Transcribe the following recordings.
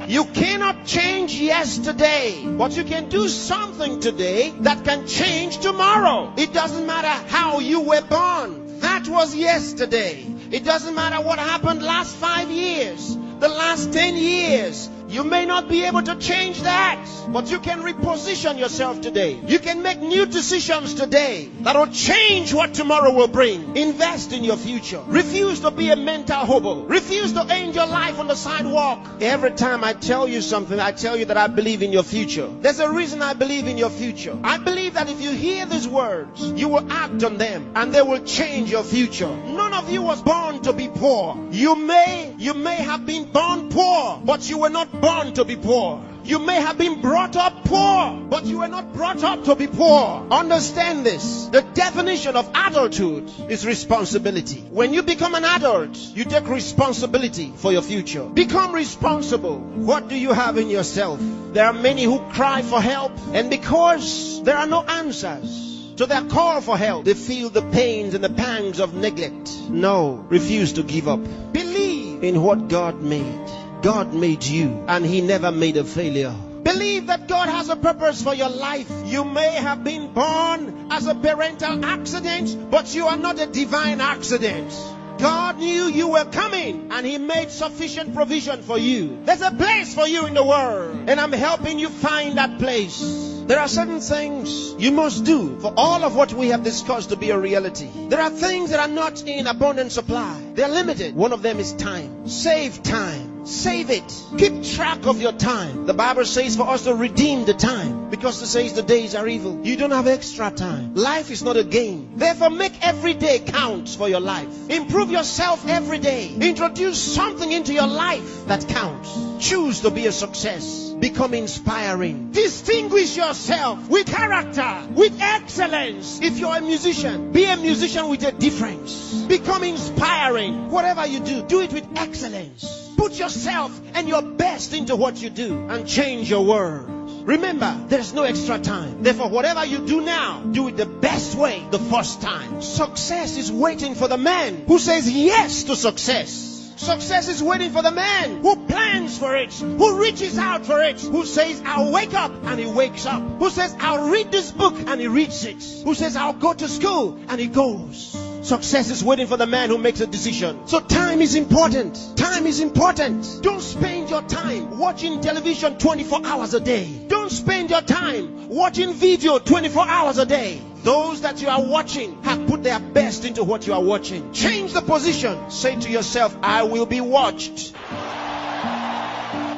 You cannot change yesterday, but you can do something today that can change tomorrow. It doesn't matter how you were born. That was yesterday. It doesn't matter what happened last 5 years, the last 10 years. You may not be able to change that, but you can reposition yourself today. You can make new decisions today that will change what tomorrow will bring. Invest in your future. Refuse to be a mental hobo. Refuse to end your life on the sidewalk. Every time I tell you something, I tell you that I believe in your future. There's a reason I believe in your future. I believe that if you hear these words, you will act on them and they will change your future. None of you was born to be poor. You may have been born poor, but you were not born to be poor. You may have been brought up poor, but you were not brought up to be poor. Understand this. The definition of adulthood is responsibility. When you become an adult, you take responsibility for your future. Become responsible. What do you have in yourself? There are many who cry for help, and because there are no answers to their call for help, they feel the pains and the pangs of neglect. No, refuse to give up. Believe in what God made. God made you, and He never made a failure. Believe that God has a purpose for your life. You may have been born as a parental accident, but you are not a divine accident. God knew you were coming, and He made sufficient provision for you. There's a place for you in the world, and I'm helping you find that place. There are certain things you must do for all of what we have discussed to be a reality. There are things that are not in abundant supply. They're limited. One of them is time. Save time. Save it. Keep track of your time. The Bible says for us to redeem the time, because it says the days are evil. You don't have extra time. Life is not a game. Therefore, make every day count for your life. Improve yourself every day. Introduce something into your life that counts. Choose to be a success. Become inspiring. Distinguish yourself with character, with excellence. If you're a musician, be a musician with a difference. Become inspiring. Whatever you do, do it with excellence. Put yourself and your best into what you do and change your world. Remember, there's no extra time. Therefore, whatever you do now, do it the best way the first time. Success is waiting for the man who says yes to success. Success is waiting for the man who plans for it, who reaches out for it, who says, I'll wake up, and he wakes up. Who says, I'll read this book, and he reads it. Who says, I'll go to school, and he goes. Success is waiting for the man who makes a decision. So time is important. Time is important. Don't spend your time watching television 24 hours a day. Don't spend your time watching video 24 hours a day. Those that you are watching have put their best into what you are watching. Change the position. Say to yourself, I will be watched.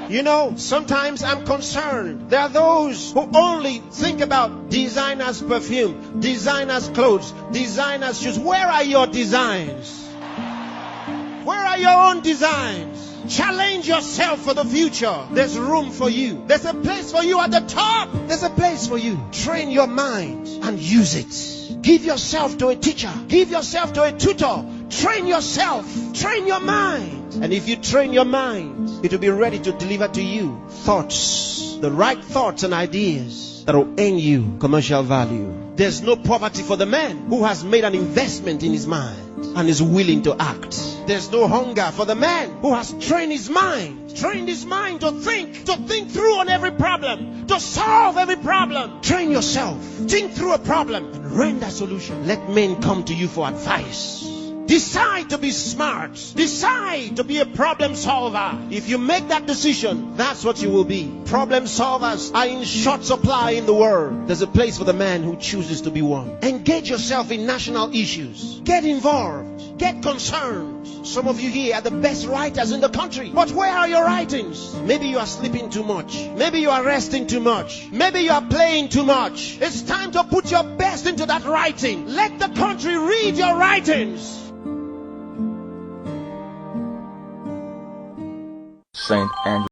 You know, sometimes I'm concerned. There are those who only think about designers' perfume, designers' clothes, designers' shoes. Where are your designs? Where are your own designs? Challenge yourself for the future. There's room for you. There's a place for you at the top. There's a place for you. Train your mind and use it. Give yourself to a teacher. Give yourself to a tutor. Train yourself. Train your mind. And if you train your mind, it will be ready to deliver to you thoughts, the right thoughts and ideas that will earn you commercial value. There's no poverty for the man who has made an investment in his mind and is willing to act. There's no hunger for the man who has trained his mind to think through on every problem, to solve every problem. Train yourself. Think through a problem and render a solution. Let men come to you for advice. Decide to be smart. Decide to be a problem solver. If you make that decision, that's what you will be. Problem solvers are in short supply in the world. There's a place for the man who chooses to be one. Engage yourself in national issues. Get involved. Get concerned. Some of you here are the best writers in the country. But where are your writings? Maybe you are sleeping too much. Maybe you are resting too much. Maybe you are playing too much. It's time to put your best into that writing. Let the country read your writings. St. Andrew.